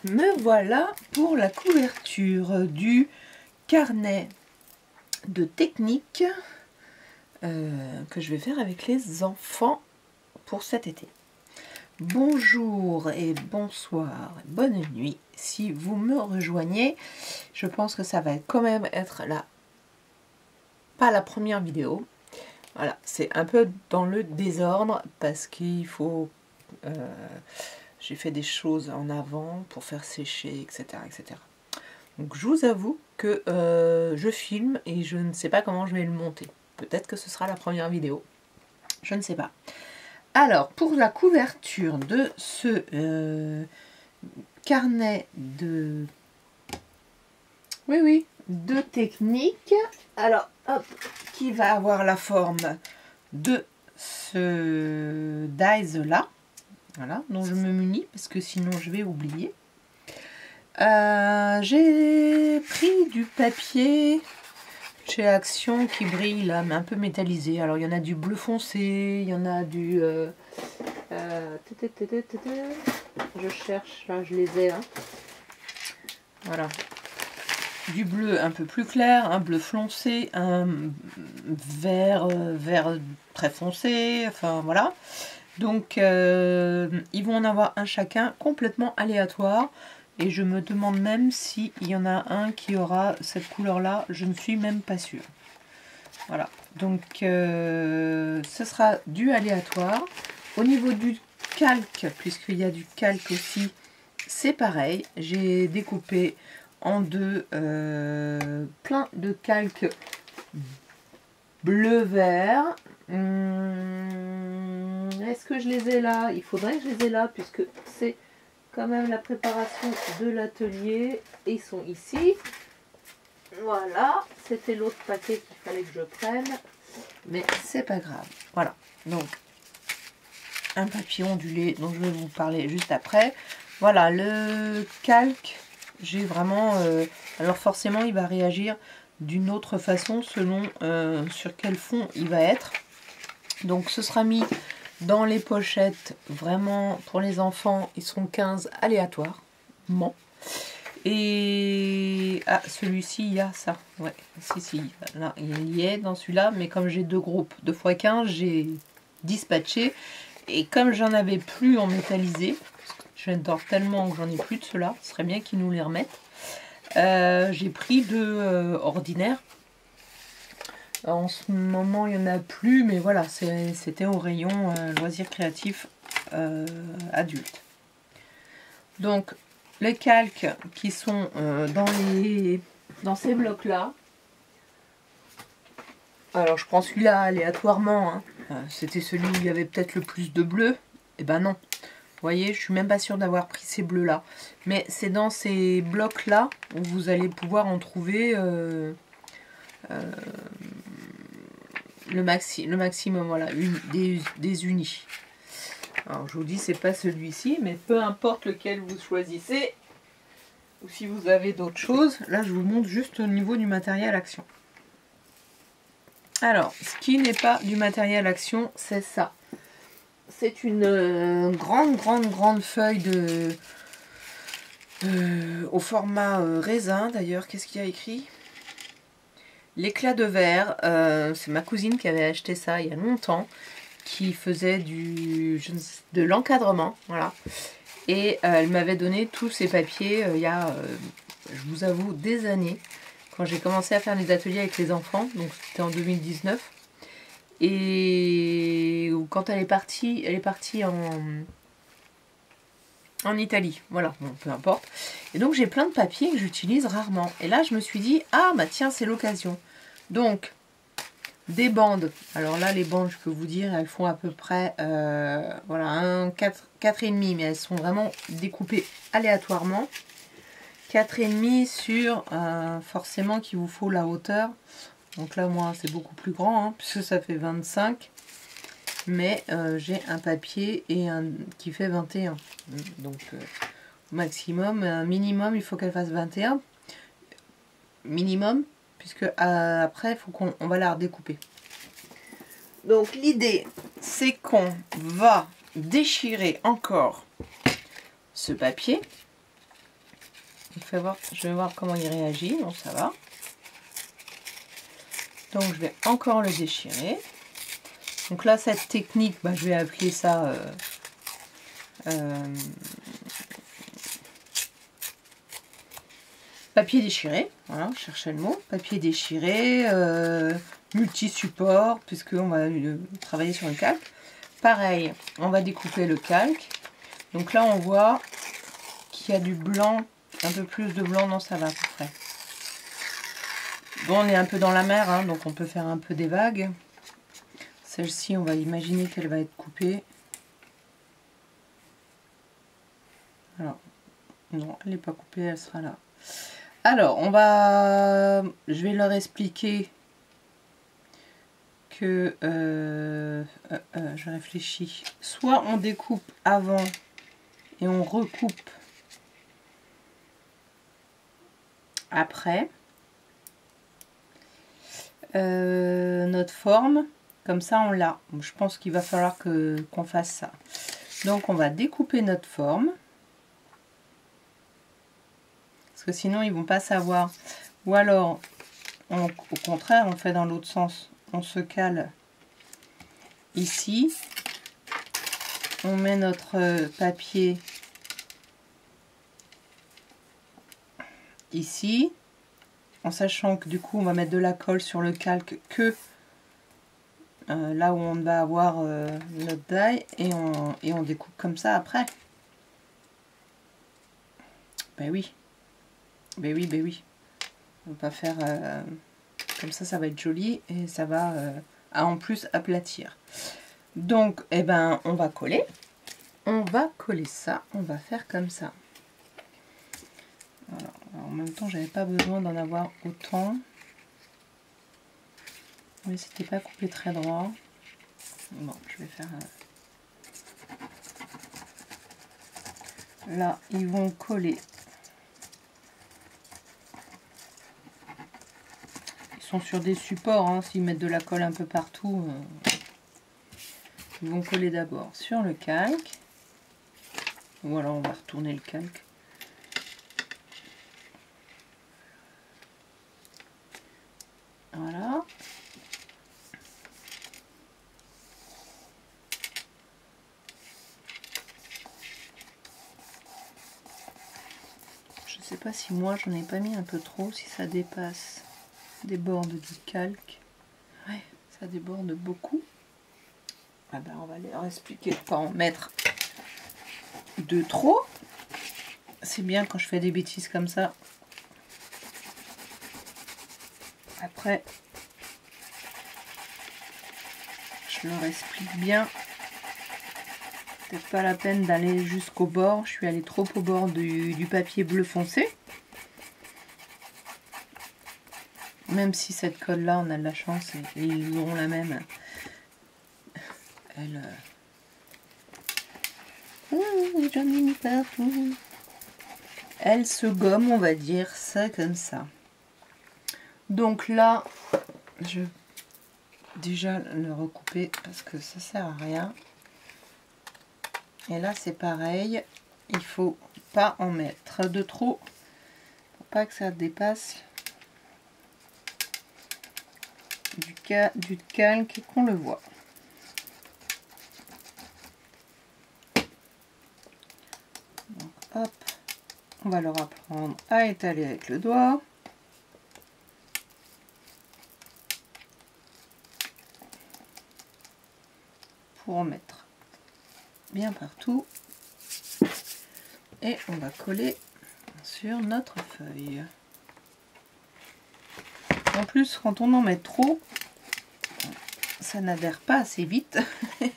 Me voilà pour la couverture du carnet de technique que je vais faire avec les enfants pour cet été. Bonjour et bonsoir, bonne nuit. Si vous me rejoignez, je pense que ça va quand même être pas la première vidéo. Voilà, c'est un peu dans le désordre parce qu'il faut... j'ai fait des choses en avant pour faire sécher, etc. etc. Donc je vous avoue que je filme et je ne sais pas comment je vais le monter. Peut-être que ce sera la première vidéo. Je ne sais pas. Alors, pour la couverture de ce carnet de... Oui, de technique. Alors, hop, qui va avoir la forme de ce dies là. Voilà, dont je me munis parce que sinon je vais oublier. J'ai pris du papier chez Action qui brille là, mais un peu métallisé. Alors il y en a du bleu foncé, il y en a du... je cherche, là je les ai. Hein. Voilà. Du bleu un peu plus clair, un bleu foncé, un vert, vert très foncé, enfin voilà. Donc ils vont en avoir un chacun complètement aléatoire. Et je me demande même s'il y en a un qui aura cette couleur-là. Je ne suis même pas sûre. Voilà. Donc, ce sera du aléatoire. Au niveau du calque, puisqu'il y a du calque aussi, c'est pareil. J'ai découpé en deux plein de calque bleu-vert. Est-ce que je les ai là? Il faudrait que je les ai là, puisque c'est... quand même la préparation de l'atelier. Ils sont ici. Voilà, c'était l'autre paquet qu'il fallait que je prenne, mais c'est pas grave. Voilà, donc un papier ondulé dont je vais vous parler juste après. Voilà, le calque, j'ai vraiment... alors forcément, il va réagir d'une autre façon selon sur quel fond il va être. Donc ce sera mis dans les pochettes, vraiment pour les enfants, ils seront 15 aléatoirement. Et celui-ci, il y a ça. Ouais, si, là, il y est dans celui-là, mais comme j'ai deux groupes, 2 x 15, j'ai dispatché. Et comme j'en avais plus en métallisé, j'adore tellement que j'en ai plus de ceux-là, ce serait bien qu'ils nous les remettent. J'ai pris deux ordinaires. En ce moment, il n'y en a plus, mais voilà, c'était au rayon loisirs créatifs adultes. Donc, les calques qui sont dans ces blocs-là. Alors, je prends celui-là aléatoirement. Hein. C'était celui où il y avait peut-être le plus de bleu. Eh ben non. Vous voyez, je suis même pas sûre d'avoir pris ces bleus-là. Mais c'est dans ces blocs-là où vous allez pouvoir en trouver... le maximum, voilà, des unis. Alors je vous dis, c'est pas celui-ci, mais peu importe lequel vous choisissez, ou si vous avez d'autres choses, là je vous montre juste au niveau du matériel action. Alors, ce qui n'est pas du matériel action, c'est ça. C'est une grande feuille au format raisin, d'ailleurs, qu'est-ce qu'il y a écrit ? L'éclat de verre, c'est ma cousine qui avait acheté ça il y a longtemps, qui faisait de l'encadrement, voilà. Et elle m'avait donné tous ces papiers il y a, je vous avoue, des années, quand j'ai commencé à faire des ateliers avec les enfants, donc c'était en 2019. Et quand elle est partie en Italie, voilà, bon, peu importe. Et donc j'ai plein de papiers que j'utilise rarement. Et là je me suis dit, ah bah tiens, c'est l'occasion. Donc, des bandes. Alors là, les bandes, je peux vous dire, elles font à peu près, voilà, 4,5, mais elles sont vraiment découpées aléatoirement. 4,5 sur, forcément qu'il vous faut la hauteur. Donc là, moi, c'est beaucoup plus grand, hein, puisque ça fait 25. Mais j'ai un papier qui fait 21. Donc maximum, minimum, il faut qu'elle fasse 21. Minimum, puisque après, il faut qu'on va la redécouper. Donc l'idée, c'est qu'on va déchirer encore ce papier. Je vais voir comment il réagit. Bon, ça va. Donc je vais encore le déchirer. Donc là, cette technique, bah, je vais appeler ça papier déchiré. Voilà, je cherchais le mot. Papier déchiré, multi-support, puisqu'on va travailler sur le calque. Pareil, on va découper le calque. Donc là, on voit qu'il y a du blanc, un peu plus de blanc. Non, ça va à peu près. Bon, on est un peu dans la mer, hein, donc on peut faire un peu des vagues. Celle-ci, on va imaginer qu'elle va être coupée. Alors, non, elle n'est pas coupée, elle sera là. Alors, je vais leur expliquer que, je réfléchis, soit on découpe avant et on recoupe après notre forme, comme ça on l'a. Je pense qu'il va falloir qu'on fasse ça. Donc on va découper notre forme, parce que sinon ils vont pas savoir. Ou alors, au contraire, on fait dans l'autre sens. On se cale ici, on met notre papier ici, en sachant que du coup on va mettre de la colle sur le calque que là où on va avoir notre die, et on découpe comme ça après. Ben oui, ben oui, ben oui. On va pas faire comme ça va être joli et ça va en plus aplatir. Donc, eh ben, on va coller. On va coller ça, on va faire comme ça. Voilà. Alors, en même temps, j'avais pas besoin d'en avoir autant. Mais c'était pas coupé très droit. Bon, je vais faire... Là, ils vont coller. Ils sont sur des supports, hein, s'ils mettent de la colle un peu partout. Ils vont coller d'abord sur le calque. Ou alors on va retourner le calque. Voilà. Je sais pas si moi j'en ai pas mis un peu trop, si ça dépasse des bords du calque. Ouais, ça déborde beaucoup. Ah ben, on va leur expliquer de pas en mettre de trop. C'est bien quand je fais des bêtises comme ça. Après, je leur explique bien. Peut-être pas la peine d'aller jusqu'au bord. Je suis allée trop au bord du papier bleu foncé. Même si cette colle là, on a de la chance et ils auront la même. Elle... j'en ai mis partout. Elle se gomme, on va dire ça comme ça. Donc là, je vais déjà le recouper parce que ça sert à rien. Et là c'est pareil, il faut pas en mettre de trop pour pas que ça dépasse du calque et qu'on le voit. Donc hop, on va leur apprendre à étaler avec le doigt. Pour en mettre bien partout. Et on va coller sur notre feuille. En plus, quand on en met trop, ça n'adhère pas assez vite. Et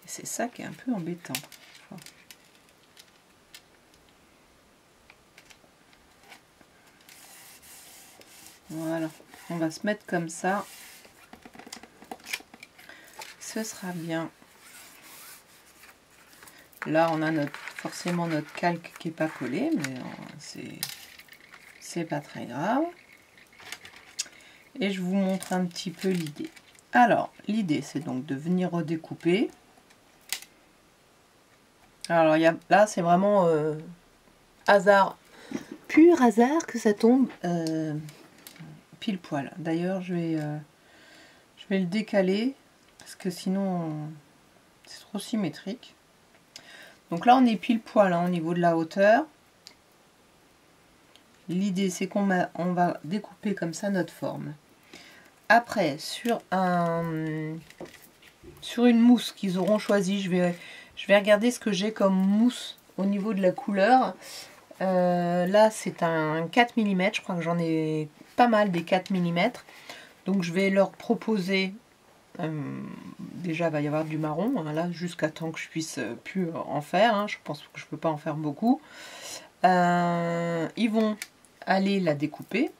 c'est ça qui est un peu embêtant. Voilà, on va se mettre comme ça. Ce sera bien. Là, on a forcément notre calque qui n'est pas collé, mais c'est pas très grave. Et je vous montre un petit peu l'idée. Alors, l'idée, c'est donc de venir redécouper. Alors, là, c'est vraiment hasard pur hasard que ça tombe pile poil. D'ailleurs, je vais le décaler parce que sinon c'est trop symétrique. Donc là, on est pile poil hein, au niveau de la hauteur. L'idée, c'est qu'on va découper comme ça notre forme. Après, sur une mousse qu'ils auront choisi, je vais regarder ce que j'ai comme mousse au niveau de la couleur. Là, c'est un 4 mm. Je crois que j'en ai pas mal des 4 mm. Donc, je vais leur proposer... déjà, il va y avoir du marron, hein, là, jusqu'à temps que je puisse plus en faire. Hein, je pense que je ne peux pas en faire beaucoup. Ils vont aller la découper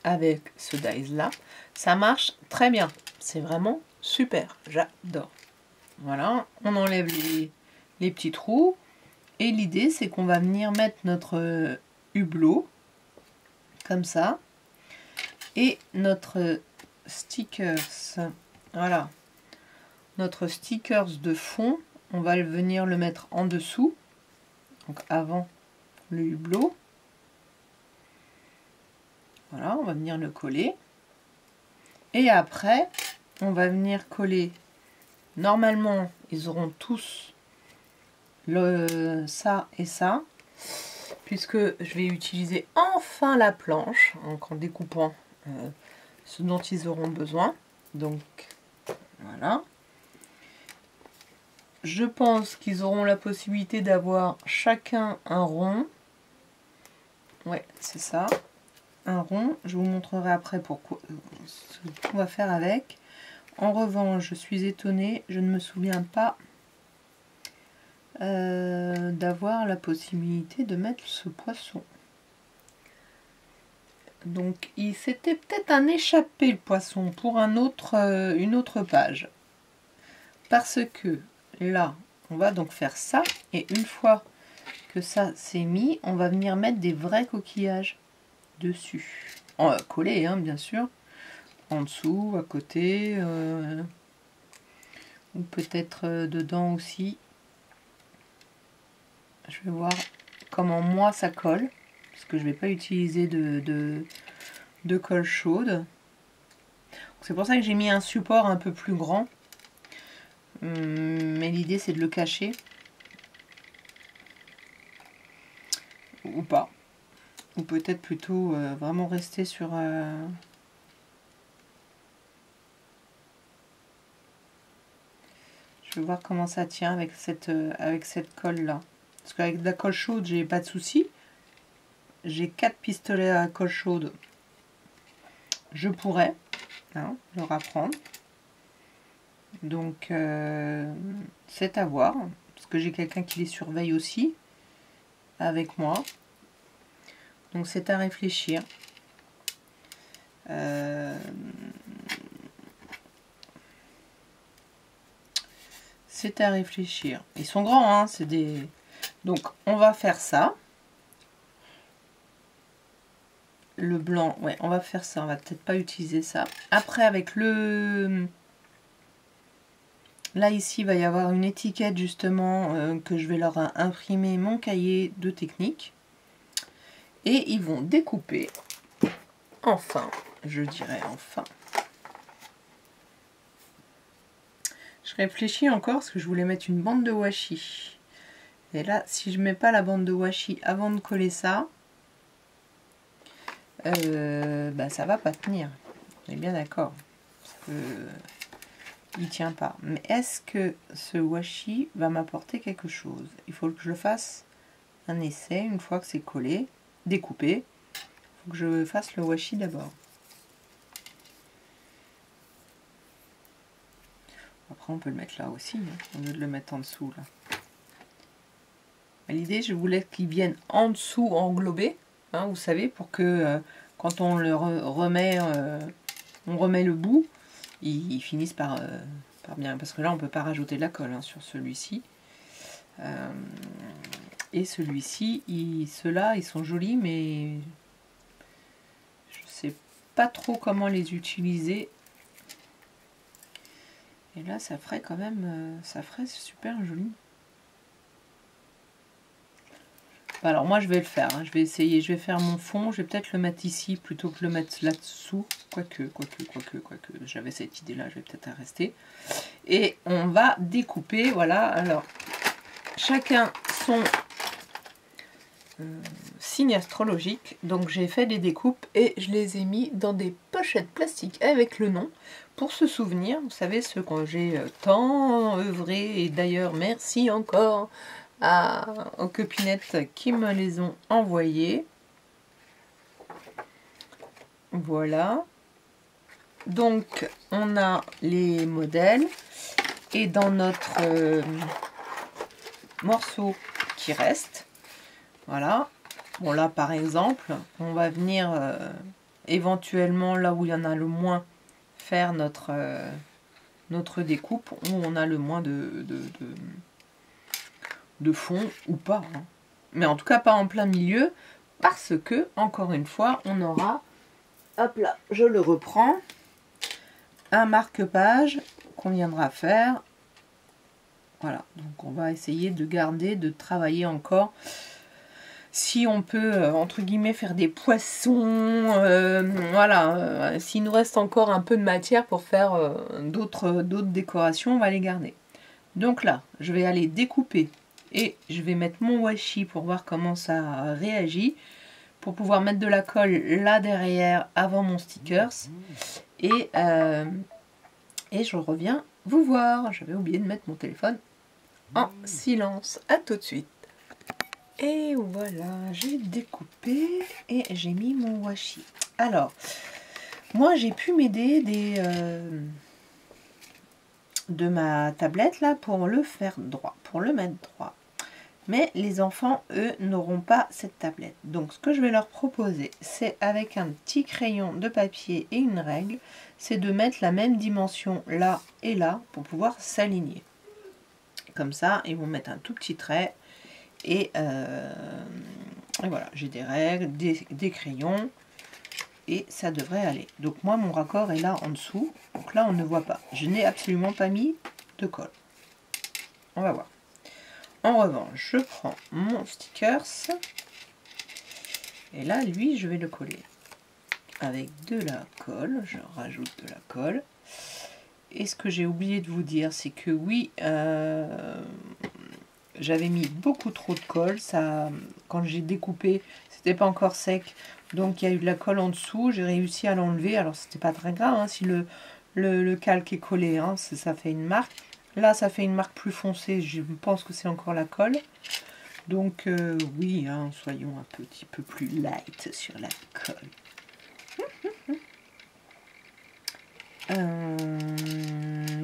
avec ce dies là. Ça marche très bien. C'est vraiment super. J'adore. Voilà, on enlève les petits trous. Et l'idée, c'est qu'on va venir mettre notre hublot, comme ça. Et notre stickers, voilà. Notre stickers de fond, on va venir le mettre en dessous. Donc avant le hublot. Voilà, on va venir le coller. Et après, on va venir coller. Normalement, ils auront tous ça et ça. Puisque je vais utiliser enfin la planche. Donc en découpant ce dont ils auront besoin. Donc, voilà. Je pense qu'ils auront la possibilité d'avoir chacun un rond. Ouais, c'est ça. Un rond. Je vous montrerai après pourquoi ce qu'on va faire avec. En revanche, je suis étonnée, je ne me souviens pas d'avoir la possibilité de mettre ce poisson. Donc, c'était peut-être un échappé le poisson pour une autre page. Parce que là, on va donc faire ça. Et une fois que ça c'est mis, on va venir mettre des vrais coquillages dessus. Collés, hein, bien sûr. En dessous, à côté, ou peut-être dedans aussi. Je vais voir comment moi ça colle, parce que je ne vais pas utiliser de colle chaude. C'est pour ça que j'ai mis un support un peu plus grand. Mais l'idée c'est de le cacher. Ou pas. Ou peut-être plutôt vraiment rester sur... Je vais voir comment ça tient avec cette colle là. Parce qu'avec de la colle chaude, j'ai pas de souci. J'ai 4 pistolets à colle chaude. Je pourrais hein, leur apprendre. Donc, c'est à voir. Parce que j'ai quelqu'un qui les surveille aussi avec moi. Donc, c'est à réfléchir. C'est à réfléchir. Ils sont grands, hein, c'est des... Donc, on va faire ça. Le blanc, ouais, on va faire ça. On va peut-être pas utiliser ça. Après, avec le... Là, ici, il va y avoir une étiquette, justement, que je vais leur imprimer mon cahier de technique. Et ils vont découper, enfin, je dirais enfin. Je réfléchis encore, parce que je voulais mettre une bande de washi. Et là, si je mets pas la bande de washi avant de coller ça, bah, ça va pas tenir. On est bien d'accord. Il tient pas. Mais est-ce que ce washi va m'apporter quelque chose? Il faut que je fasse un essai une fois que c'est collé, découpé. Il faut que je fasse le washi d'abord. Après, on peut le mettre là aussi, hein, au lieu de le mettre en dessous. L'idée, je voulais qu'il vienne en dessous englobé, hein, vous savez, pour que quand on le remet, on remet le bout, ils finissent par bien. Parce que là, on ne peut pas rajouter de la colle hein, sur celui-ci. Et celui-ci, ceux-là, ils sont jolis, mais je ne sais pas trop comment les utiliser. Et là, ça ferait quand même, ça ferait super joli. Alors moi je vais le faire, hein. Je vais essayer, je vais faire mon fond, je vais peut-être le mettre ici plutôt que le mettre là-dessous, quoique, j'avais cette idée-là, je vais peut-être rester. Et on va découper, voilà, alors chacun son signe astrologique, donc j'ai fait des découpes et je les ai mis dans des pochettes plastiques avec le nom, pour se souvenir, vous savez, ceux que j'ai tant œuvré, et d'ailleurs merci encore aux copinettes qui me les ont envoyés. Voilà. Donc, on a les modèles. Et dans notre morceau qui reste, voilà. Bon, là, par exemple, on va venir éventuellement, là où il y en a le moins, faire notre découpe, où on a le moins de fond ou pas, hein. Mais en tout cas pas en plein milieu, parce que, encore une fois, on aura, hop là, je le reprends, un marque-page qu'on viendra faire. Voilà, donc on va essayer de garder, de travailler encore. Si on peut, entre guillemets, faire des poissons, voilà, s'il nous reste encore un peu de matière pour faire d'autres décorations, on va les garder. Donc là, je vais aller découper et je vais mettre mon washi pour voir comment ça réagit, pour pouvoir mettre de la colle là derrière avant mon stickers. Et je reviens vous voir. J'avais oublié de mettre mon téléphone en silence. À tout de suite. Et voilà, j'ai découpé et j'ai mis mon washi. Alors, moi j'ai pu m'aider de ma tablette là pour le faire droit, pour le mettre droit. Mais les enfants, eux, n'auront pas cette tablette. Donc ce que je vais leur proposer, c'est avec un petit crayon de papier et une règle, c'est de mettre la même dimension là et là pour pouvoir s'aligner. Comme ça, ils vont mettre un tout petit trait. Et voilà, j'ai des règles, des crayons. Et ça devrait aller. Donc moi, mon raccord est là en dessous. Donc là, on ne voit pas. Je n'ai absolument pas mis de colle. On va voir. En revanche, je prends mon stickers. Et là, lui, je vais le coller. Avec de la colle. Je rajoute de la colle. Et ce que j'ai oublié de vous dire, c'est que oui, j'avais mis beaucoup trop de colle. Ça, quand j'ai découpé, c'était pas encore sec. Donc il y a eu de la colle en dessous. J'ai réussi à l'enlever. Alors c'était pas très grave hein, si le calque est collé. Hein, ça fait une marque. Là, ça fait une marque plus foncée. Je pense que c'est encore la colle. Donc oui, hein, soyons un petit peu plus light sur la colle.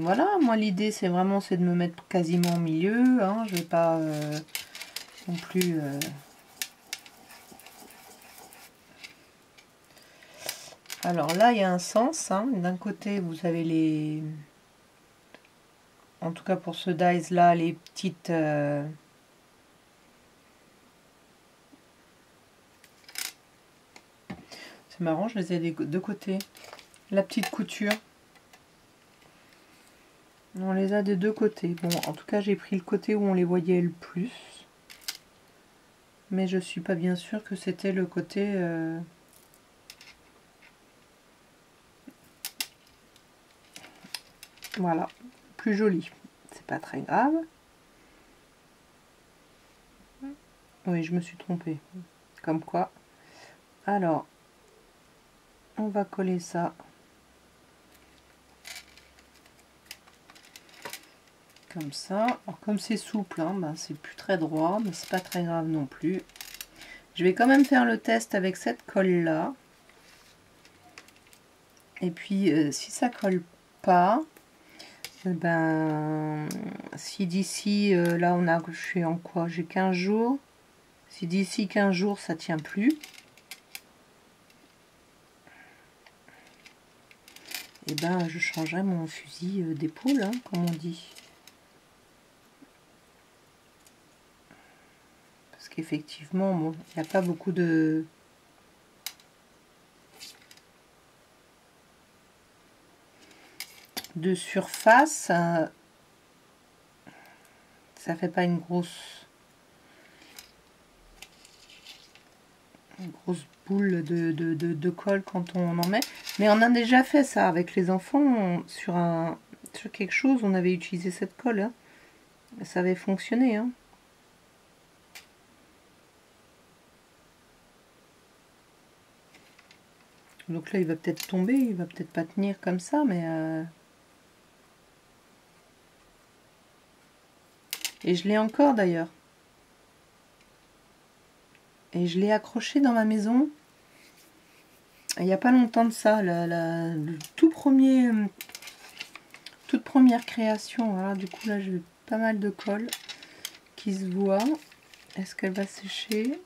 Voilà, moi l'idée c'est vraiment de me mettre quasiment au milieu. Hein, je vais pas non plus... Alors là, il y a un sens. Hein. D'un côté, vous avez les... En tout cas pour ce dies là, les petites... C'est marrant, je les ai des deux côtés. La petite couture. On les a des deux côtés. Bon, en tout cas, j'ai pris le côté où on les voyait le plus. Mais je suis pas bien sûre que c'était le côté... Voilà, plus joli. C'est pas très grave. Oui, je me suis trompée. Comme quoi. Alors, on va coller ça. Comme ça. Alors, comme c'est souple, hein, ben, c'est plus très droit, mais c'est pas très grave non plus. Je vais quand même faire le test avec cette colle là. Et puis, si ça colle pas, ben, si d'ici, là on a, je suis en quoi? J'ai 15 jours. Si d'ici 15 jours ça tient plus, et ben je changerai mon fusil d'épaule, hein, comme on dit. Parce qu'effectivement, bon, il n'y a pas beaucoup de... surface. Ça fait pas une grosse... une grosse boule de colle quand on en met. Mais on a déjà fait ça avec les enfants. Sur quelque chose, on avait utilisé cette colle. Hein. Ça avait fonctionné. Hein. Donc là, il va peut-être tomber. Il va peut-être pas tenir comme ça, mais... Et je l'ai encore d'ailleurs. Et je l'ai accroché dans ma maison. Il n'y a pas longtemps de ça. Le tout premier... toute première création. Voilà, du coup, là, j'ai pas mal de colle qui se voit. Est-ce qu'elle va sécher?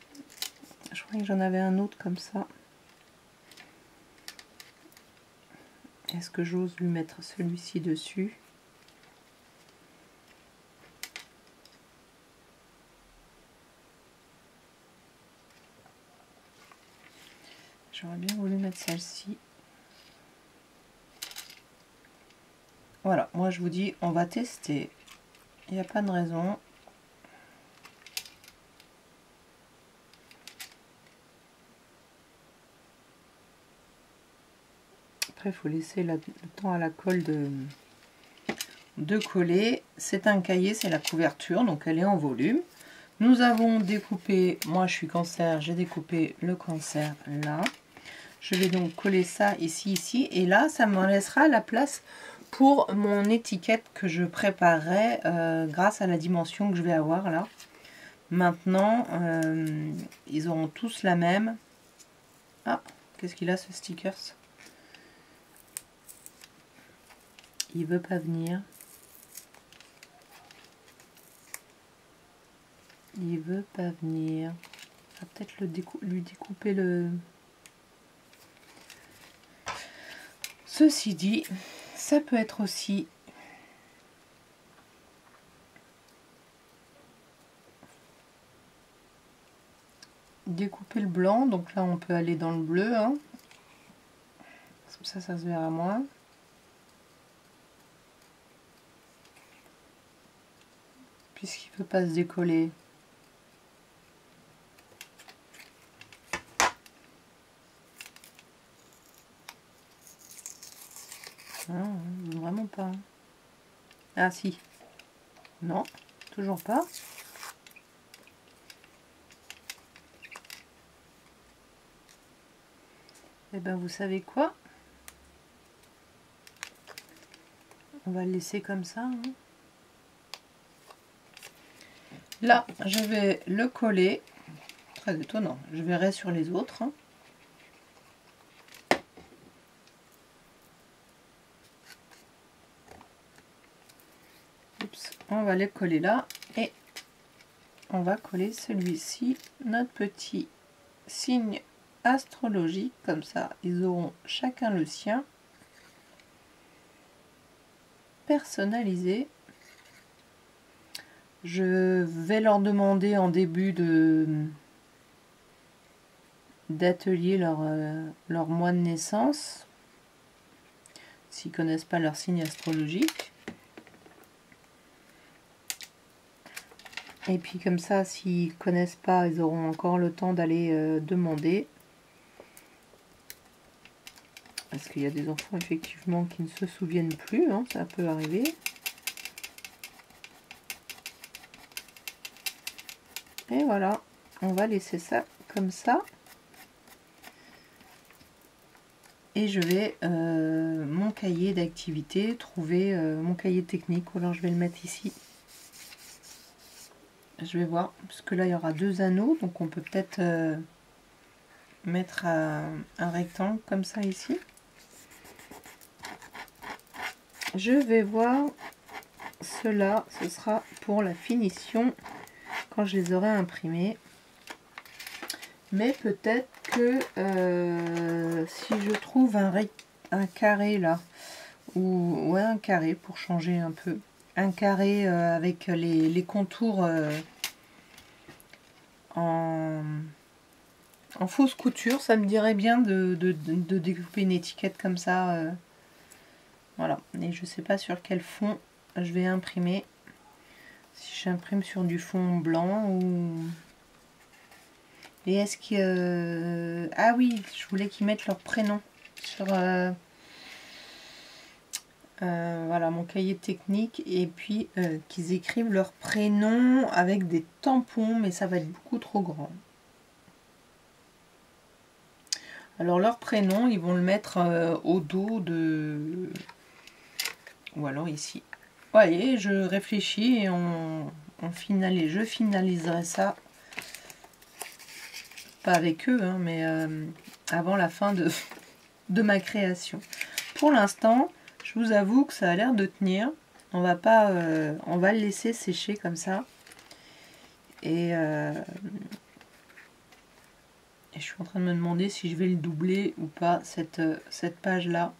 Je crois que j'en avais un autre comme ça. Est-ce que j'ose lui mettre celui-ci dessus? J'aurais bien voulu mettre celle-ci. Voilà, moi je vous dis, on va tester. Il n'y a pas de raison. Après, il faut laisser le temps à la colle de coller. C'est un cahier, c'est la couverture, donc elle est en volume. Nous avons découpé, moi je suis cancer, j'ai découpé le cancer là. Je vais donc coller ça ici, et là, ça me laissera la place pour mon étiquette que je préparerai grâce à la dimension que je vais avoir là. Maintenant, ils auront tous la même. Ah, qu'est-ce qu'il a ce stickers? Il veut pas venir. Il veut pas venir. On va peut-être lui découper le... Ceci dit, ça peut être aussi... découper le blanc. Donc là, on peut aller dans le bleu. Hein. Comme ça se verra moins. Puisqu'il ne peut pas se décoller. Non, vraiment pas. Ah si. Non, toujours pas. Et ben vous savez quoi? On va le laisser comme ça. Hein. Là, je vais le coller. Très étonnant. Je verrai sur les autres. Hein. Oups, on va les coller là. Et on va coller celui-ci, notre petit signe astrologique. Comme ça, ils auront chacun le sien. Personnalisé. Je vais leur demander en début d'atelier leur mois de naissance, s'ils ne connaissent pas leur signe astrologique. Et puis comme ça, s'ils ne connaissent pas, ils auront encore le temps d'aller demander. Parce qu'il y a des enfants effectivement qui ne se souviennent plus, hein, ça peut arriver. Et voilà, on va laisser ça comme ça. Et je vais, mon cahier d'activité, trouver mon cahier technique. Alors je vais le mettre ici. Je vais voir, parce que là il y aura 2 anneaux, donc on peut peut-être mettre un rectangle comme ça ici. Je vais voir cela, ce sera pour la finition quand je les aurai imprimés. Mais peut-être que si je trouve un carré là, ou ouais, un carré pour changer un peu, un carré avec les contours en fausse couture, ça me dirait bien de découper une étiquette comme ça. Voilà, et je sais pas sur quel fond je vais imprimer. Si j'imprime sur du fond blanc ou Et est-ce que... ah oui, je voulais qu'ils mettent leur prénom sur... voilà, mon cahier technique. Et puis qu'ils écrivent leur prénom avec des tampons. Mais ça va être beaucoup trop grand. Alors leur prénom, ils vont le mettre au dos de... Ou alors ici. Vous voyez, je réfléchis et je finaliserai ça. Pas avec eux, hein, mais avant la fin de ma création. Pour l'instant, je vous avoue que ça a l'air de tenir. On va le laisser sécher comme ça. Et je suis en train de me demander si je vais le doubler ou pas, cette page-là.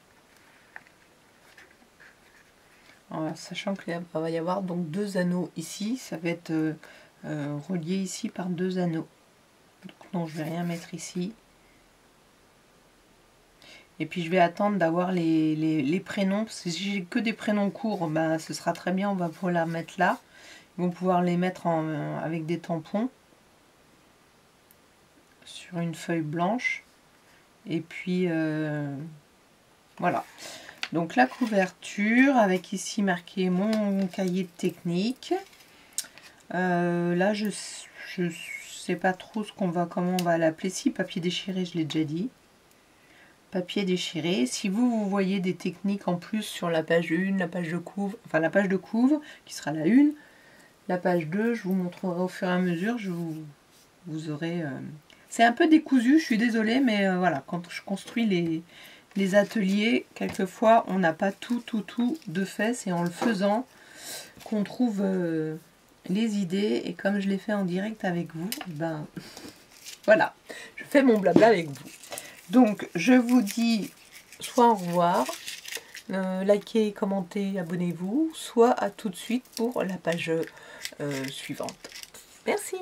Sachant qu'il va y avoir donc 2 anneaux ici. Ça va être relié ici par 2 anneaux. Donc non, je vais rien mettre ici. Et puis je vais attendre d'avoir les prénoms. Parce que si j'ai que des prénoms courts, ben, ce sera très bien. On va pouvoir les mettre là. Ils vont pouvoir les mettre avec des tampons. Sur une feuille blanche. Et puis voilà. Donc la couverture avec ici marqué mon cahier de technique. Là je sais pas trop comment on va l'appeler. Si, papier déchiré, je l'ai déjà dit. Papier déchiré. Si vous voyez des techniques en plus sur la page 1, la page de couve, enfin la page de couve qui sera la 1, la page 2, je vous montrerai au fur et à mesure. Vous aurez... C'est un peu décousu, je suis désolée, mais voilà, quand je construis les ateliers, quelquefois on n'a pas tout de fait, c'est en le faisant qu'on trouve les idées, et comme je l'ai fait en direct avec vous, ben voilà, je fais mon blabla avec vous. Donc je vous dis soit au revoir, likez, commentez, abonnez-vous, soit à tout de suite pour la page suivante. Merci.